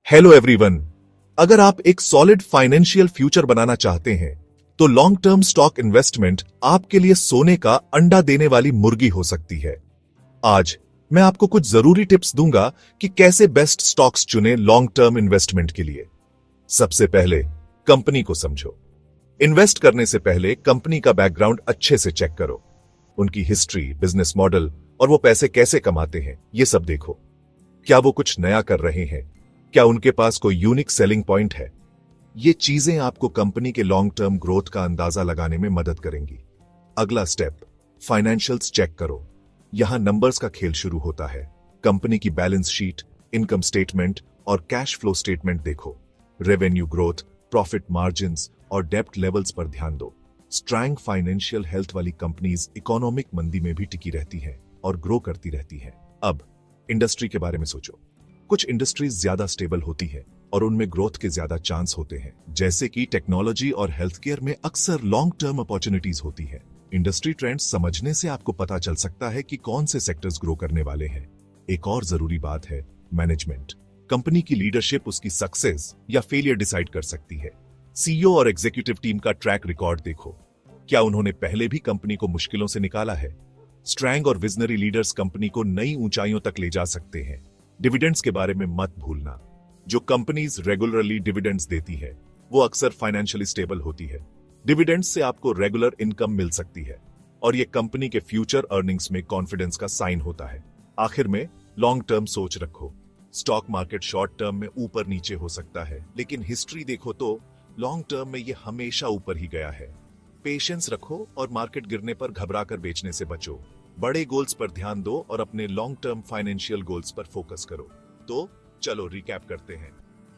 Hello everyone. अगर आप एक सॉलिड फाइनेंशियल फ्यूचर बनाना चाहते हैं तो लॉन्ग टर्म स्टॉक इन्वेस्टमेंट आपके लिए सोने का अंडा देने वाली मुर्गी हो सकती है। आज मैं आपको कुछ जरूरी टिप्स दूंगा कि कैसे बेस्ट स्टॉक्स चुने लॉन्ग टर्म इन्वेस्टमेंट के लिए। सबसे पहले कंपनी को समझो। इन्वेस्ट करने से पहले कंपनी का बैकग्राउंड अच्छे से चेक करो। उनकी हिस्ट्री, बिजनेस मॉडल और वो पैसे कैसे कमाते हैं, ये सब देखो। क्या वो कुछ नया कर रहे हैं? क्या उनके पास कोई यूनिक सेलिंग पॉइंट है? ये चीजें आपको कंपनी के लॉन्ग टर्म ग्रोथ का अंदाजा लगाने में मदद करेंगी। अगला स्टेप, फाइनेंशियल्स चेक करो। यहां नंबर्स का खेल शुरू होता है। कंपनी की बैलेंस शीट, इनकम स्टेटमेंट और कैश फ्लो स्टेटमेंट देखो। रेवेन्यू ग्रोथ, प्रॉफिट मार्जिन्स और डेब्ट लेवल्स पर ध्यान दो। स्ट्रांग फाइनेंशियल हेल्थ वाली कंपनीज इकोनॉमिक मंदी में भी टिकी रहती हैं और ग्रो करती रहती हैं। अब इंडस्ट्री के बारे में सोचो। कुछ इंडस्ट्रीज ज्यादा स्टेबल होती है और उनमें ग्रोथ के ज्यादा चांस होते हैं, जैसे कि टेक्नोलॉजी और हेल्थ केयर में अक्सर लॉन्ग टर्म अपॉर्चुनिटीज होती है। इंडस्ट्री ट्रेंड्स समझने से आपको पता चल सकता है कि कौन से सेक्टर्स ग्रो करने वाले हैं। एक और जरूरी बात है मैनेजमेंट। कंपनी की लीडरशिप उसकी सक्सेस या फेलियर डिसाइड कर सकती है। सीईओ और एग्जीक्यूटिव टीम का ट्रैक रिकॉर्ड देखो। क्या उन्होंने पहले भी कंपनी को मुश्किलों से निकाला है? स्ट्रॉन्ग और विजनरी लीडर्स कंपनी को नई ऊंचाइयों तक ले जा सकते हैं। डिविडेंड्स के बारे में मत भूलना। जो कंपनीज रेगुलरली डिविडेंड्स देती है वो अक्सर फाइनेंशियली स्टेबल होती है। डिविडेंड्स से आपको रेगुलर इनकम मिल सकती है और ये कंपनी के फ्यूचर अर्निंग्स में कॉन्फिडेंस का साइन होता है। आखिर में लॉन्ग टर्म सोच रखो। स्टॉक मार्केट शॉर्ट टर्म में ऊपर नीचे हो सकता है, लेकिन हिस्ट्री देखो तो लॉन्ग टर्म में ये हमेशा ऊपर ही गया है। पेशेंस रखो और मार्केट गिरने पर घबरा कर बेचने से बचो। बड़े गोल्स पर ध्यान दो और अपने लॉन्ग टर्म फाइनेंशियल गोल्स पर फोकस करो। तो चलो रिकैप करते हैं।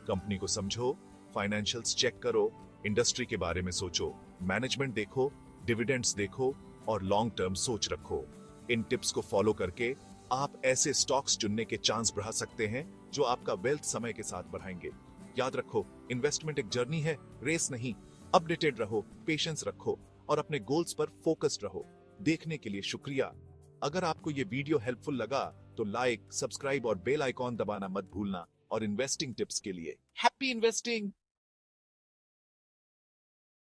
कंपनी को समझो, फाइनेंशियल्स चेक करो, इंडस्ट्री के बारे में सोचो, मैनेजमेंट देखो, डिविडेंड्स देखो और लॉन्ग टर्म सोच रखो। इन टिप्स को फॉलो करके आप ऐसे स्टॉक्स चुनने के चांस बढ़ा सकते हैं जो आपका वेल्थ समय के साथ बढ़ाएंगे। याद रखो, इन्वेस्टमेंट एक जर्नी है, रेस नहीं। अपडेटेड रहो, पेशेंस रखो और अपने गोल्स पर फोकस्ड रहो। देखने के लिए शुक्रिया। अगर आपको ये वीडियो हेल्पफुल लगा तो लाइक, सब्सक्राइब और बेल आइकॉन दबाना मत भूलना। और इन्वेस्टिंग टिप्स के लिए हैप्पी इन्वेस्टिंग।